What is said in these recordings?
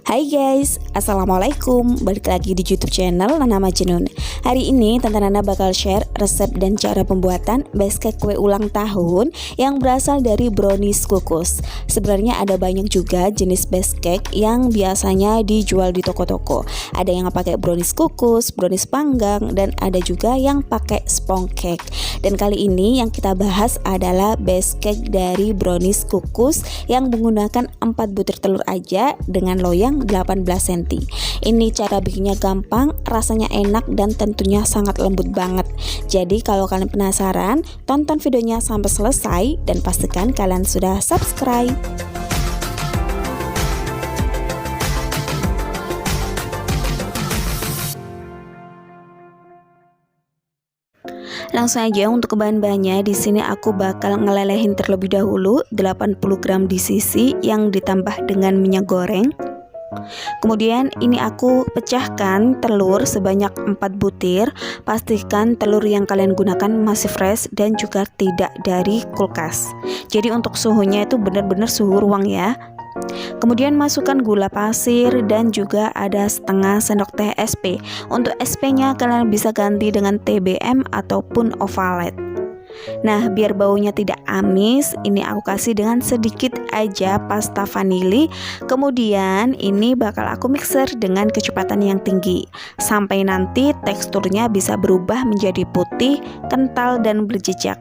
Hai guys, Assalamualaikum. Balik lagi di YouTube channel Nana Majnun. Hari ini Tante Nana bakal share resep dan cara pembuatan base cake kue ulang tahun yang berasal dari brownies kukus. Sebenarnya ada banyak juga jenis base cake yang biasanya dijual di toko-toko. Ada yang pakai brownies kukus, brownies panggang, dan ada juga yang pakai sponge cake. Dan kali ini yang kita bahas adalah base cake dari brownies kukus yang menggunakan 4 butir telur aja dengan loyang 18 cm. Ini cara bikinnya gampang, rasanya enak, dan tentunya sangat lembut banget. Jadi kalau kalian penasaran, tonton videonya sampai selesai dan pastikan kalian sudah subscribe. Langsung aja untuk bahan-bahannya. Di sini aku bakal ngelelehin terlebih dahulu 80 gram di sisi yang ditambah dengan minyak goreng. Kemudian ini aku pecahkan telur sebanyak 4 butir. Pastikan telur yang kalian gunakan masih fresh dan juga tidak dari kulkas. Jadi untuk suhunya itu benar-benar suhu ruang ya. Kemudian masukkan gula pasir dan juga ada setengah sendok teh SP. Untuk SP nya kalian bisa ganti dengan TBM ataupun Ovalet. Nah, biar baunya tidak amis, ini aku kasih dengan sedikit aja pasta vanili. Kemudian ini bakal aku mixer dengan kecepatan yang tinggi sampai nanti teksturnya bisa berubah menjadi putih, kental, dan berjejak.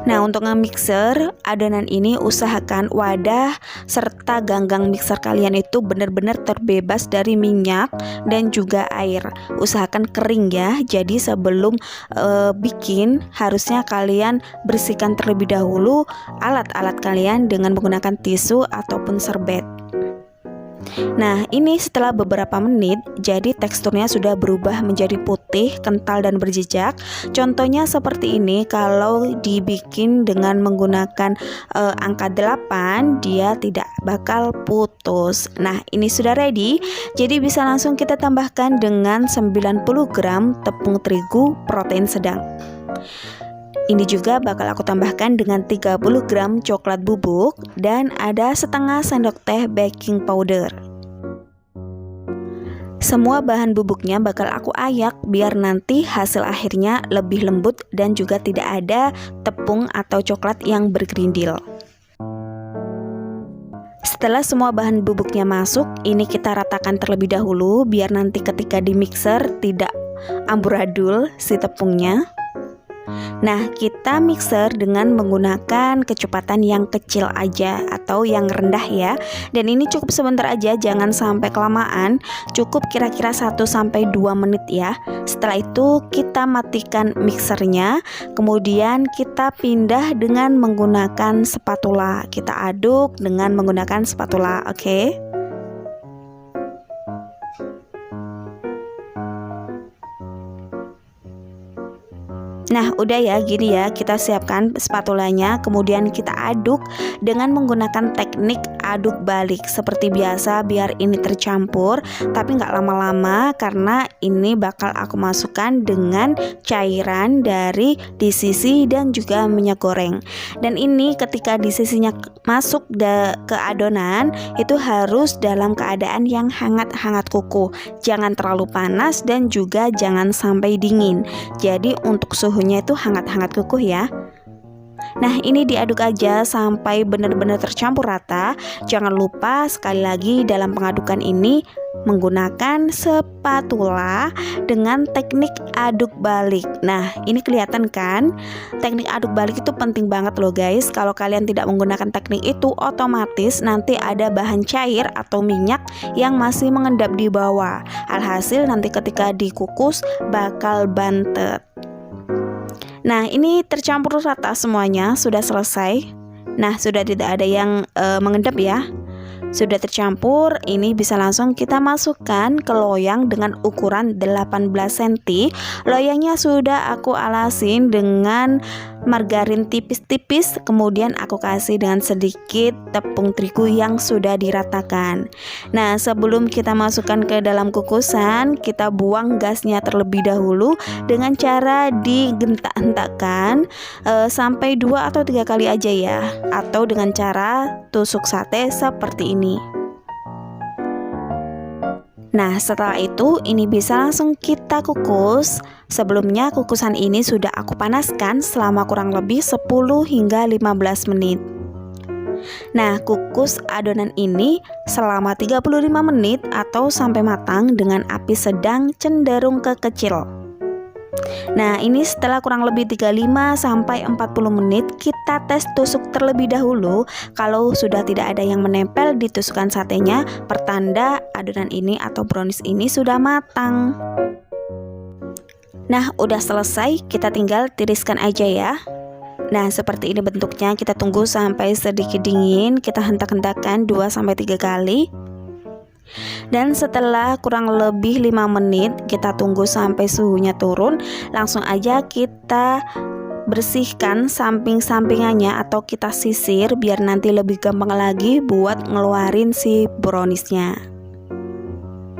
Nah, untuk nge-mixer adonan ini usahakan wadah serta ganggang mixer kalian itu benar-benar terbebas dari minyak dan juga air. Usahakan kering ya. Jadi sebelum bikin harusnya kalian bersihkan terlebih dahulu alat-alat kalian dengan menggunakan tisu ataupun serbet. Nah, ini setelah beberapa menit, jadi teksturnya sudah berubah menjadi putih, kental, dan berjejak. Contohnya seperti ini. Kalau dibikin dengan menggunakan angka 8, dia tidak bakal putus. Nah, ini sudah ready. Jadi bisa langsung kita tambahkan dengan 90 gram tepung terigu protein sedang. Ini juga bakal aku tambahkan dengan 30 gram coklat bubuk dan ada setengah sendok teh baking powder. Semua bahan bubuknya bakal aku ayak biar nanti hasil akhirnya lebih lembut dan juga tidak ada tepung atau coklat yang bergerindil. Setelah semua bahan bubuknya masuk, ini kita ratakan terlebih dahulu biar nanti ketika di mixer tidak amburadul si tepungnya. Nah, kita mixer dengan menggunakan kecepatan yang kecil aja atau yang rendah ya. Dan ini cukup sebentar aja, jangan sampai kelamaan. Cukup kira-kira 1-2 menit ya. Setelah itu kita matikan mixernya. Kemudian kita pindah dengan menggunakan spatula. Kita aduk dengan menggunakan spatula, oke? Nah, udah ya, gini ya, kita siapkan spatulanya, kemudian kita aduk dengan menggunakan teknik aduk balik seperti biasa biar ini tercampur, tapi nggak lama-lama karena ini bakal aku masukkan dengan cairan dari disisi dan juga minyak goreng. Dan ini ketika disisinya masuk ke adonan, itu harus dalam keadaan yang hangat-hangat kuku. Jangan terlalu panas dan juga jangan sampai dingin. Jadi untuk suhunya itu hangat-hangat kukuh ya. Nah, ini diaduk aja sampai benar-benar tercampur rata. Jangan lupa sekali lagi dalam pengadukan ini menggunakan spatula dengan teknik aduk balik. Nah, ini kelihatan kan? Teknik aduk balik itu penting banget loh guys. Kalau kalian tidak menggunakan teknik itu, otomatis nanti ada bahan cair atau minyak yang masih mengendap di bawah. Alhasil nanti ketika dikukus bakal bantet. Nah, ini tercampur rata semuanya, sudah selesai. Nah, sudah tidak ada yang mengendap ya. Sudah tercampur, ini bisa langsung kita masukkan ke loyang dengan ukuran 18 cm. Loyangnya sudah aku alasin dengan margarin tipis-tipis, kemudian aku kasih dengan sedikit tepung terigu yang sudah diratakan. Nah, sebelum kita masukkan ke dalam kukusan, kita buang gasnya terlebih dahulu dengan cara digentak-hentakkan sampai 2 atau 3 kali aja ya, atau dengan cara tusuk sate seperti ini. Nah, setelah itu ini bisa langsung kita kukus. Sebelumnya kukusan ini sudah aku panaskan selama kurang lebih 10 hingga 15 menit. Nah, kukus adonan ini selama 35 menit atau sampai matang dengan api sedang cenderung ke kecil. Nah, ini setelah kurang lebih 35 sampai 40 menit kita tes tusuk terlebih dahulu. Kalau sudah tidak ada yang menempel di tusukan satenya, pertanda adonan ini atau brownies ini sudah matang. Nah, udah selesai, kita tinggal tiriskan aja ya. Nah, seperti ini bentuknya. Kita tunggu sampai sedikit dingin, kita hentak-hentakan 2 sampai 3 kali. Dan setelah kurang lebih 5 menit kita tunggu sampai suhunya turun, langsung aja kita bersihkan samping-sampingannya atau kita sisir biar nanti lebih gampang lagi buat ngeluarin si browniesnya.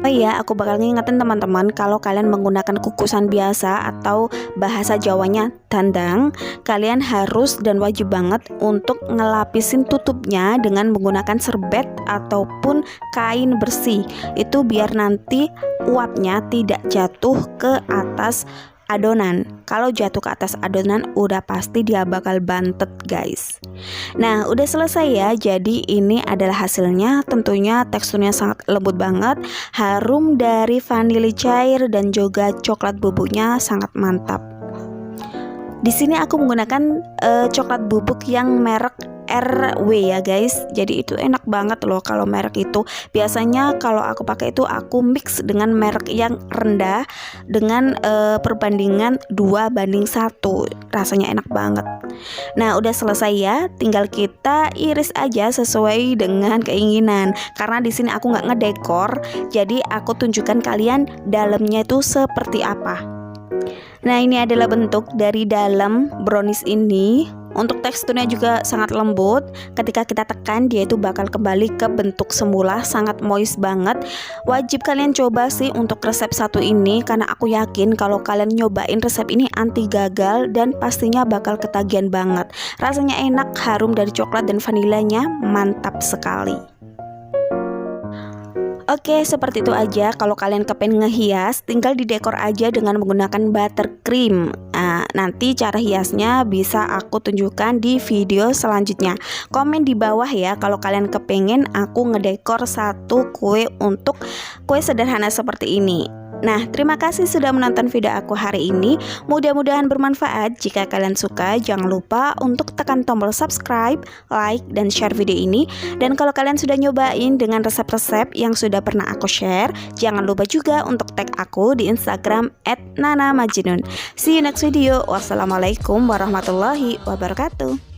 Oh iya, aku bakal ngingetin teman-teman, kalau kalian menggunakan kukusan biasa atau bahasa Jawanya dandang, kalian harus dan wajib banget untuk ngelapisin tutupnya dengan menggunakan serbet ataupun kain bersih. Itu biar nanti uapnya tidak jatuh ke atas adonan. Kalau jatuh ke atas adonan udah pasti dia bakal bantet guys. Nah, udah selesai ya. Jadi ini adalah hasilnya. Tentunya teksturnya sangat lembut banget, harum dari vanili cair dan juga coklat bubuknya sangat mantap. Di sini aku menggunakan coklat bubuk yang merek RW ya guys. Jadi itu enak banget loh kalau merek itu. Biasanya kalau aku pakai itu aku mix dengan merek yang rendah dengan perbandingan 2:1. Rasanya enak banget. Nah, udah selesai ya. Tinggal kita iris aja sesuai dengan keinginan. Karena di sini aku nggak ngedekor, jadi aku tunjukkan kalian dalamnya itu seperti apa. Nah, ini adalah bentuk dari dalam brownies ini. Untuk teksturnya juga sangat lembut. Ketika kita tekan, dia itu bakal kembali ke bentuk semula, sangat moist banget. Wajib kalian coba sih untuk resep satu ini, karena aku yakin kalau kalian nyobain resep ini anti gagal dan pastinya bakal ketagihan banget. Rasanya enak, harum dari coklat dan vanilanya, mantap sekali. Oke, seperti itu aja. Kalau kalian kepengen ngehias, tinggal didekor aja dengan menggunakan buttercream. Nah, nanti cara hiasnya bisa aku tunjukkan di video selanjutnya. Komen di bawah ya kalau kalian kepengen aku ngedekor satu kue untuk kue sederhana seperti ini. Nah, terima kasih sudah menonton video aku hari ini. Mudah-mudahan bermanfaat. Jika kalian suka, jangan lupa untuk tekan tombol subscribe, like, dan share video ini. Dan kalau kalian sudah nyobain dengan resep-resep yang sudah pernah aku share, jangan lupa juga untuk tag aku di Instagram @nanamajnun. See you next video. Wassalamualaikum warahmatullahi wabarakatuh.